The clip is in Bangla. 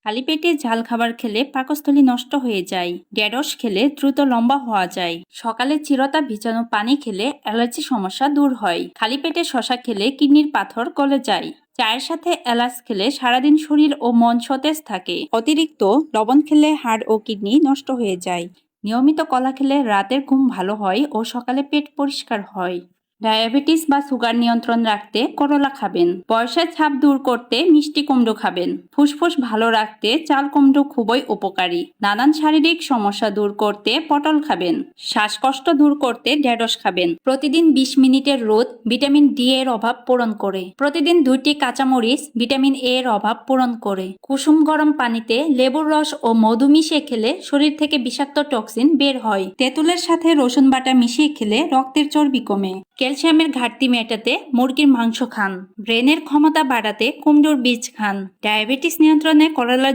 খালি পেটে ঝাল খাবার খেলে পাকস্থলী নষ্ট হয়ে যায়। ঢেঁড়স খেলে দ্রুত লম্বা হওয়া যায়। সকালে চিরতা ভিজানো পানি খেলে অ্যালার্জি সমস্যা দূর হয়। খালি পেটে শসা খেলে কিডনির পাথর গলে যায়। চায়ের সাথে এলাচ খেলে সারাদিন শরীর ও মন সতেজ থাকে। অতিরিক্ত লবণ খেলে হাড় ও কিডনি নষ্ট হয়ে যায়। নিয়মিত কলা খেলে রাতের ঘুম ভালো হয় ও সকালে পেট পরিষ্কার হয়। ডায়াবেটিস বা সুগার নিয়ন্ত্রণ রাখতে করলা খাবেন। বয়সের ছাপ দূর করতে মিষ্টি কুমড়ো খাবেন। ফুসফুস ভালো রাখতে চাল কুমড়ো খুবই উপকারী। নানান শারীরিক সমস্যা দূর করতে পটল খাবেন। শ্বাসকষ্ট দূর করতে ঢেঁড়স খাবেন। প্রতিদিন 20 মিনিটের রোদ ভিটামিন ডি এর অভাব পূরণ করে। প্রতিদিন 2টি কাঁচামরিচ ভিটামিন এ এর অভাব পূরণ করে। কুসুম গরম পানিতে লেবুর রস ও মধু মিশিয়ে খেলে শরীর থেকে বিষাক্ত টক্সিন বের হয়। তেঁতুলের সাথে রসুন বাটা মিশিয়ে খেলে রক্তের চর্বি কমে। ক্যালসিয়ামের ঘাটতি মেটাতে মুরগির মাংস খান। ব্রেনের ক্ষমতা বাড়াতে কুমড়োর বীজ খান। ডায়াবেটিস নিয়ন্ত্রণে করলা